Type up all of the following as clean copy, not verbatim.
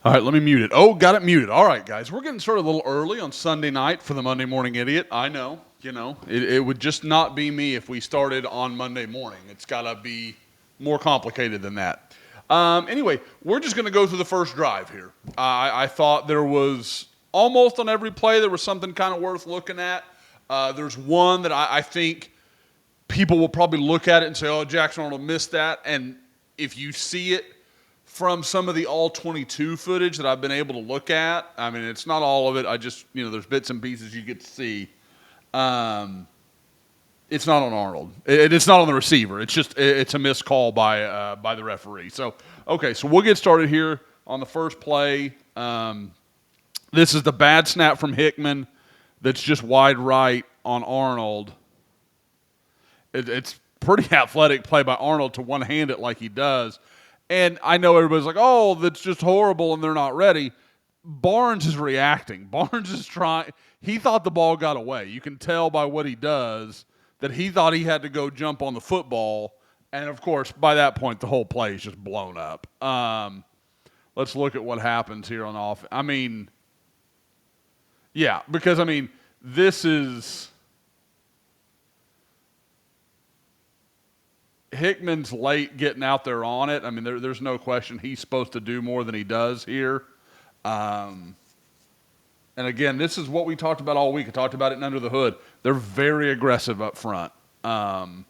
All right, let me mute it. Oh, got it muted. All right, guys, we're getting started a little early on Sunday night for the Monday Morning Idiot. I know, it would just not be me if we started on Monday morning. It's got to be more complicated than that. Anyway, we're just going to go through the first drive here. I thought there was almost on every play there was something kind of worth looking at. There's one that I think people will probably look at it and say, "Oh, Jackson Arnold missed that," and if you see it from some of the all-22 footage that I've been able to look at. I mean, it's not all of it. I just, there's bits and pieces you get to see. It's not on Arnold. It's not on the receiver. It's just it's a missed call by the referee. So, okay, so we'll get started here on the first play. This is the bad snap from Hickman that's just wide right on Arnold. It's pretty athletic play by Arnold to one-hand it like he does. And I know everybody's like, oh, that's just horrible and they're not ready. Barnes is reacting. Barnes is trying. He thought the ball got away. You can tell by what he does that he thought he had to go jump on the football. And, of course, by that point, the whole play is just blown up. Let's look at what happens here on offense. Because this is – Hickman's late getting out there on it. There's no question he's supposed to do more than he does here. And again, this is what we talked about all week. I talked about it in Under the Hood. They're very aggressive up front. For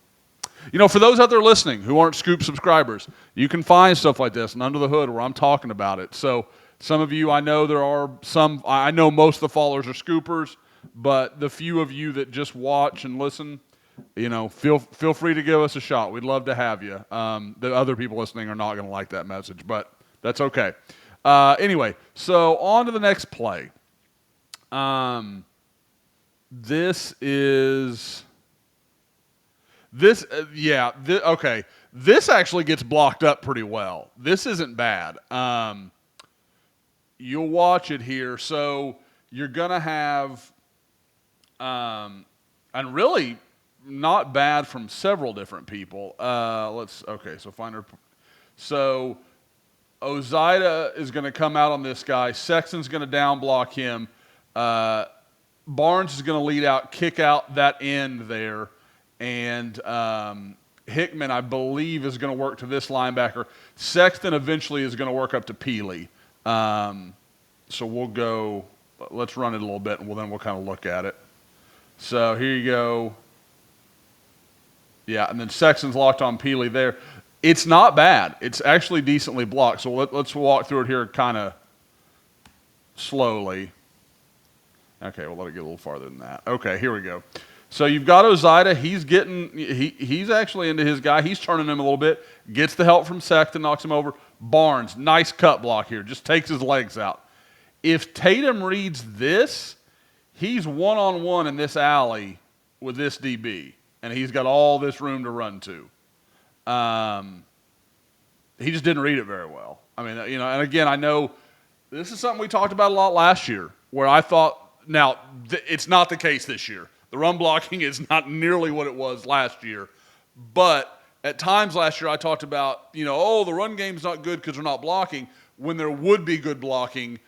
those out there listening who aren't Scoop subscribers, you can find stuff like this in Under the Hood where I'm talking about it. So some of you, I know there are some, I know most of the followers are Scoopers, but the few of you that just watch and listen, feel free to give us a shot. We'd love to have you. The other people listening are not going to like that message, but that's okay. Anyway, so on to the next play. This actually gets blocked up pretty well. This isn't bad. You'll watch it here. So you're going to have, and really not bad from several different people. So find her. So Ozida is going to come out on this guy. Sexton's going to down block him. Barnes is going to lead out, kick out that end there. And Hickman, I believe, is going to work to this linebacker. Sexton eventually is going to work up to Peely. So we'll go, let's run it a little bit, and then we'll kind of look at it. So here you go. Yeah, and then Sexton's locked on Peely there. It's not bad. It's actually decently blocked. So let's walk through it here kind of slowly. Okay, we'll let it get a little farther than that. Okay, here we go. So you've got Ozida. He's actually into his guy. He's turning him a little bit. Gets the help from Sexton, knocks him over. Barnes, nice cut block here. Just takes his legs out. If Tatum reads this, he's one-on-one in this alley with this DB, and he's got all this room to run to. He just didn't read it very well. And again, I know this is something we talked about a lot last year, where I thought, now, it's not the case this year. The run blocking is not nearly what it was last year. But at times last year I talked about, the run game's not good because we're not blocking, when there would be good blocking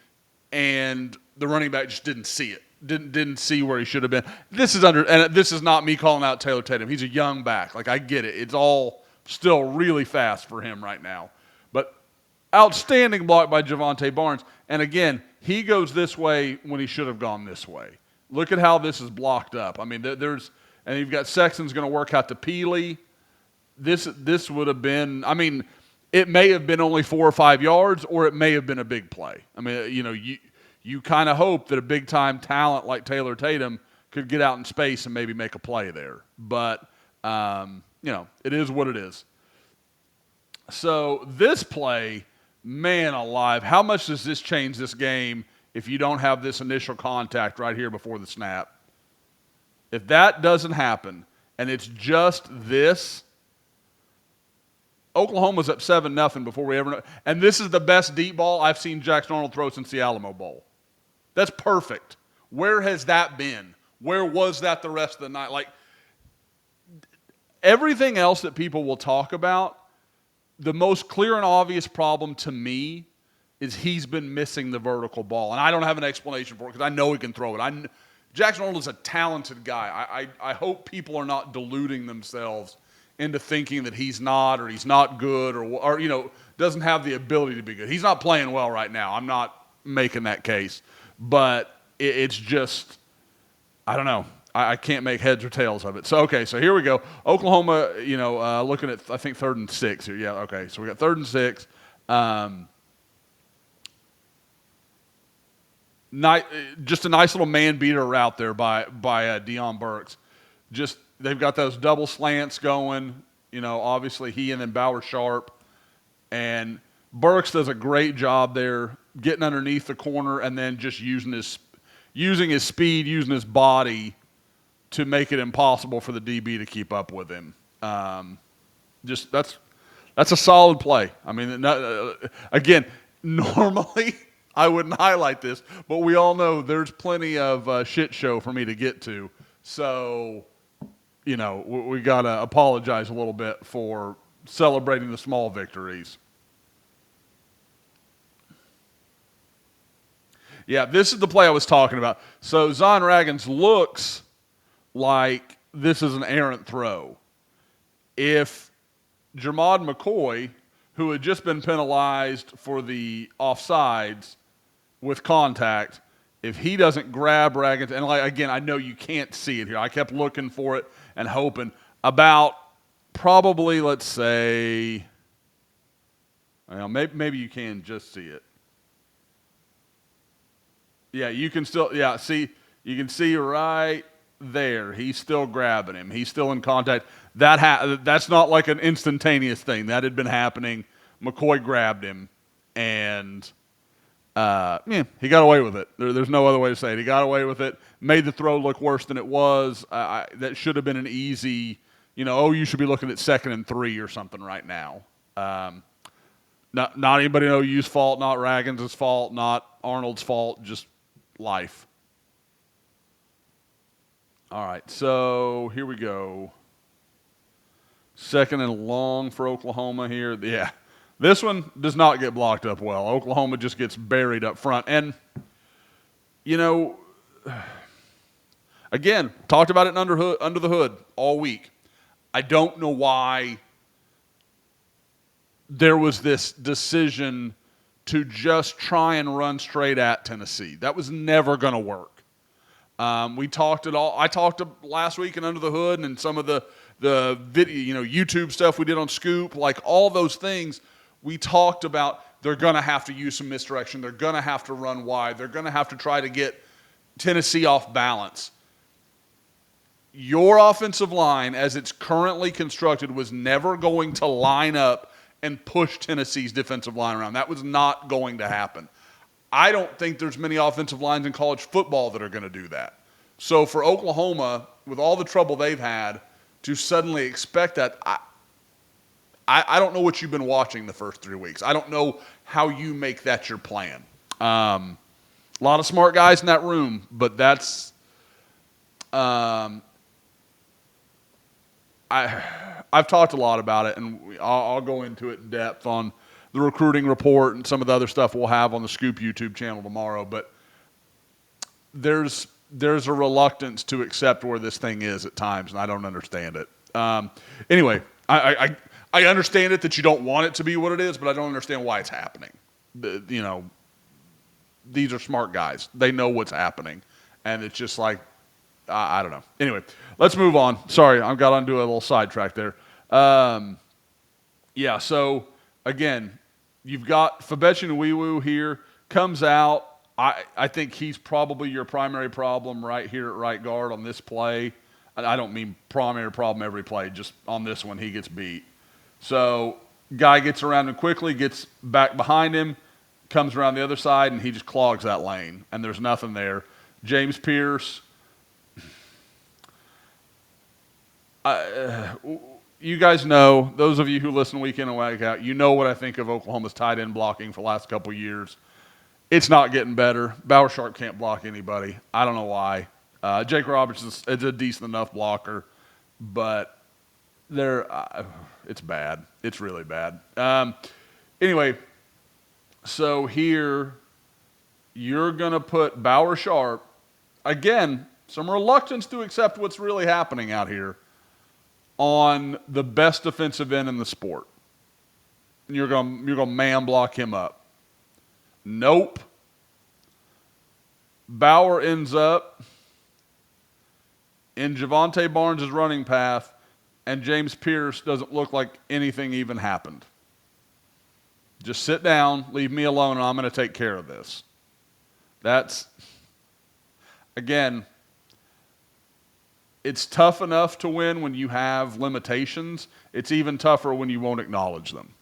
and the running back just didn't see it. Didn't see where he should have been. And this is not me calling out Taylor Tatum. He's a young back. I get it. It's all still really fast for him right now. But outstanding block by Javonte Barnes. And again, he goes this way when he should have gone this way. Look at how this is blocked up. And you've got Sexton's going to work out to Peely. This would have been, it may have been only 4 or 5 yards, or it may have been a big play. You kind of hope that a big-time talent like Taylor Tatum could get out in space and maybe make a play there. But, it is what it is. So this play, man alive, how much does this change this game if you don't have this initial contact right here before the snap? If that doesn't happen and it's just this, Oklahoma's up 7-0 before we ever know. And this is the best deep ball I've seen Jackson Arnold throw since the Alamo Bowl. That's perfect. Where has that been? Where was that the rest of the night? Everything else that people will talk about, the most clear and obvious problem to me is he's been missing the vertical ball. And I don't have an explanation for it because I know he can throw it. Jackson Arnold is a talented guy. I hope people are not deluding themselves into thinking that he's not or he's not good or doesn't have the ability to be good. He's not playing well right now. I'm not making that case. But it's just, I don't know. I can't make heads or tails of it. So here we go. Oklahoma, looking at, I think, 3rd and 6 here. Yeah, okay. So we got 3rd and 6. Just a nice little man beater route there by Deion Burks. Just they've got those double slants going. Obviously he and then Bauer Sharp, and Burks does a great job there getting underneath the corner and then just using his speed, using his body to make it impossible for the DB to keep up with him. Just that's a solid play. I mean, again, normally I wouldn't highlight this, but we all know there's plenty of shit show for me to get to. So, we got to apologize a little bit for celebrating the small victories. Yeah, this is the play I was talking about. So Zion Raggins looks like this is an errant throw. If Jermod McCoy, who had just been penalized for the offsides with contact, if he doesn't grab Raggins, and again, I know you can't see it here. I kept looking for it and hoping. About probably, let's say, maybe you can just see it. Yeah, you can still, see, you can see right there. He's still grabbing him. He's still in contact. That's not like an instantaneous thing. That had been happening. McCoy grabbed him, and he got away with it. There's no other way to say it. He got away with it, made the throw look worse than it was. That should have been an easy, you should be looking at 2nd and 3 or something right now. Not anybody in OU's fault, not Raggins' fault, not Arnold's fault, just life. All right, so here we go. 2nd and long for Oklahoma here. Yeah, this one does not get blocked up well. Oklahoma just gets buried up front. And, again, talked about it under the hood all week. I don't know why there was this decision to just try and run straight at Tennessee. That was never going to work. I talked last week and Under the Hood and some of the video, YouTube stuff we did on Scoop, like all those things. We talked about they're going to have to use some misdirection. They're going to have to run wide. They're going to have to try to get Tennessee off balance. Your offensive line, as it's currently constructed, was never going to line up and push Tennessee's defensive line around. That was not going to happen. I don't think there's many offensive lines in college football that are going to do that. So for Oklahoma, with all the trouble they've had, to suddenly expect that, I don't know what you've been watching the first 3 weeks. I don't know how you make that your plan. A lot of smart guys in that room, but that's I've talked a lot about it, and I'll go into it in depth on the recruiting report and some of the other stuff we'll have on the Scoop YouTube channel tomorrow. But there's a reluctance to accept where this thing is at times, and I don't understand it. Anyway, I understand it that you don't want it to be what it is, but I don't understand why it's happening. These are smart guys. They know what's happening, and it's just like, I don't know. Anyway, let's move on. Sorry, I got onto a little sidetrack there. So, again, you've got Fabechi Nwiwu here, comes out. I think he's probably your primary problem right here at right guard on this play. I don't mean primary problem every play, just on this one he gets beat. So, guy gets around him quickly, gets back behind him, comes around the other side, and he just clogs that lane, and there's nothing there. James Pierce, you guys know, those of you who listen week in and week out, you know what I think of Oklahoma's tight end blocking for the last couple of years. It's not getting better. Bauer Sharp can't block anybody. I don't know why. Jake Roberts is a decent enough blocker, but it's bad. It's really bad. Anyway, So here, you're going to put Bauer Sharp, again, some reluctance to accept what's really happening out here, on the best defensive end in the sport. And you're going to man block him up. Nope. Bauer ends up in Javonte Barnes' running path, and James Pierce doesn't look like anything even happened. Just sit down, leave me alone, and I'm going to take care of this. That's, again, it's tough enough to win when you have limitations. It's even tougher when you won't acknowledge them.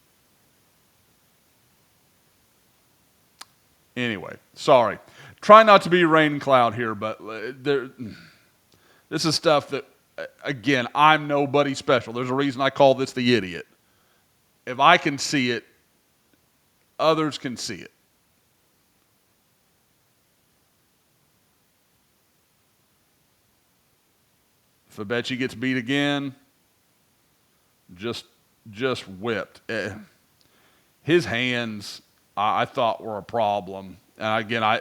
Anyway, sorry. Try not to be rain cloud here, but this is stuff that, again, I'm nobody special. There's a reason I call this the idiot. If I can see it, others can see it. Fabechi gets beat again. Just whipped. His hands, I thought, were a problem. And again,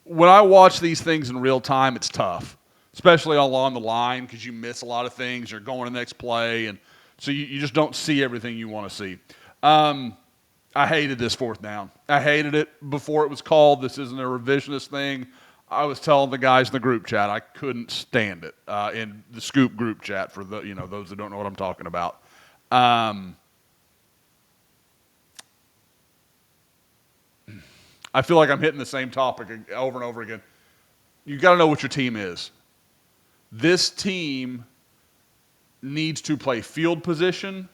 when I watch these things in real time, it's tough, especially along the line because you miss a lot of things. You're going to the next play, and so you just don't see everything you want to see. I hated this fourth down. I hated it before it was called. This isn't a revisionist thing. I was telling the guys in the group chat I couldn't stand it in the Scoop group chat for those that don't know what I'm talking about. I feel like I'm hitting the same topic over and over again. You got to know what your team is. This team needs to play field position,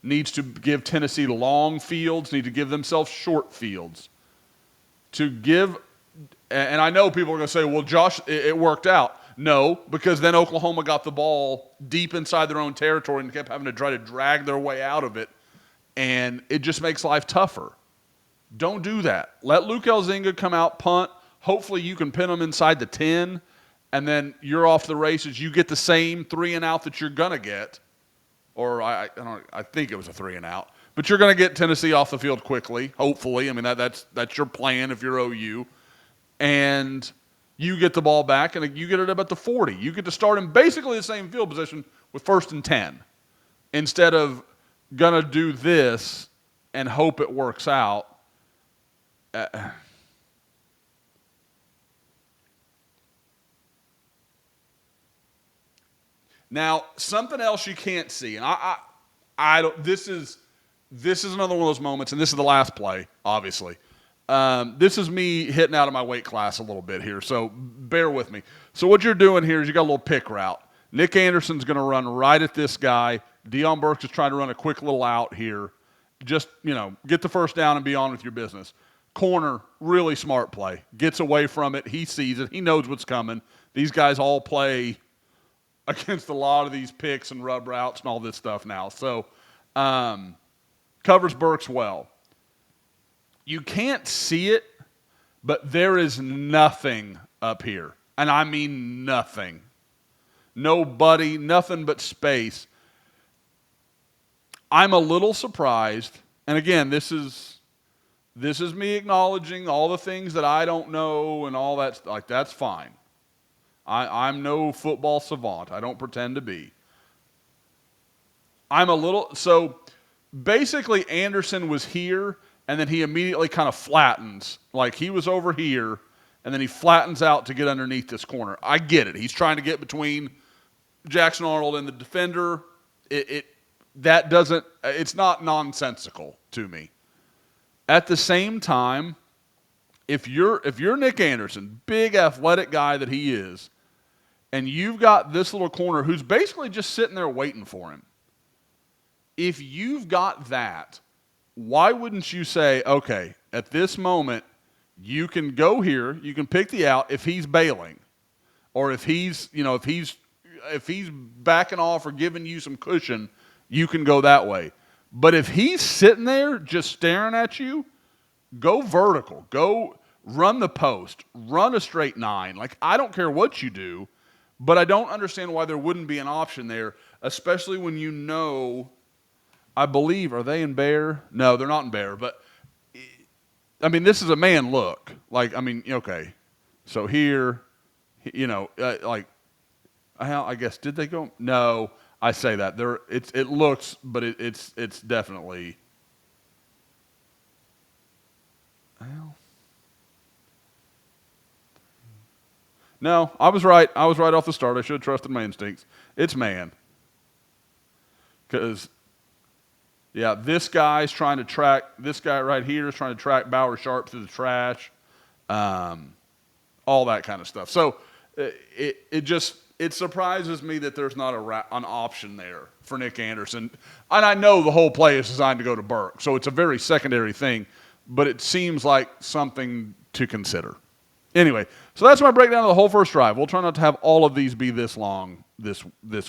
needs to give Tennessee long fields, need to give themselves short fields. And I know people are going to say, well, Josh, it worked out. No, because then Oklahoma got the ball deep inside their own territory and kept having to try to drag their way out of it, and it just makes life tougher. Don't do that. Let Luke Elzinga come out, punt. Hopefully you can pin him inside the 10, and then you're off the races. You get the same 3-and-out that you're going to get. Or I think it was a 3-and-out. But you're going to get Tennessee off the field quickly, hopefully. I mean, that's your plan if you're OU. And you get the ball back, and you get it up at the 40. You get to start in basically the same field position with 1st and 10 instead of going to do this and hope it works out. Now, something else you can't see, and I don't. This is another one of those moments, and this is the last play, obviously. This is me hitting out of my weight class a little bit here, so bear with me. So what you're doing here is you got a little pick route. Nick Anderson's going to run right at this guy. Deion Burks is trying to run a quick little out here. Just, get the first down and be on with your business. Corner, really smart play. Gets away from it. He sees it. He knows what's coming. These guys all play against a lot of these picks and rub routes and all this stuff now. So covers Burks well. You can't see it, but there is nothing up here. And I mean nothing. Nobody, nothing but space. I'm a little surprised. And again, this is me acknowledging all the things that I don't know and all that. Like, that's fine. I'm no football savant. I don't pretend to be. So basically Anderson was here, and then he immediately kind of flattens. Like, he was over here, and then he flattens out to get underneath this corner. I get it. He's trying to get between Jackson Arnold and the defender. It's not nonsensical to me. At the same time, if you're Nick Anderson, big athletic guy that he is, and you've got this little corner who's basically just sitting there waiting for him, if you've got that, why wouldn't you say, okay, at this moment, you can go here, you can pick the out if he's bailing, or if he's backing off or giving you some cushion, you can go that way. But if he's sitting there just staring at you, go vertical. Go run the post. Run a straight 9. Like, I don't care what you do, but I don't understand why there wouldn't be an option there, especially when I believe, are they in Bear? No, they're not in Bear, but I mean, this is a man look. Like, I mean, okay. So here, you know, like, I guess, did they go? No, I say that. It looks, but it's definitely. Well, no, I was right. I was right off the start. I should have trusted my instincts. It's man. Because, yeah, this guy right here is trying to track Bauer Sharp through the trash, all that kind of stuff. So it surprises me that there's not an option there for Nick Anderson. And I know the whole play is designed to go to Burke, so it's a very secondary thing, but it seems like something to consider. Anyway, so that's my breakdown of the whole first drive. We'll try not to have all of these be this long this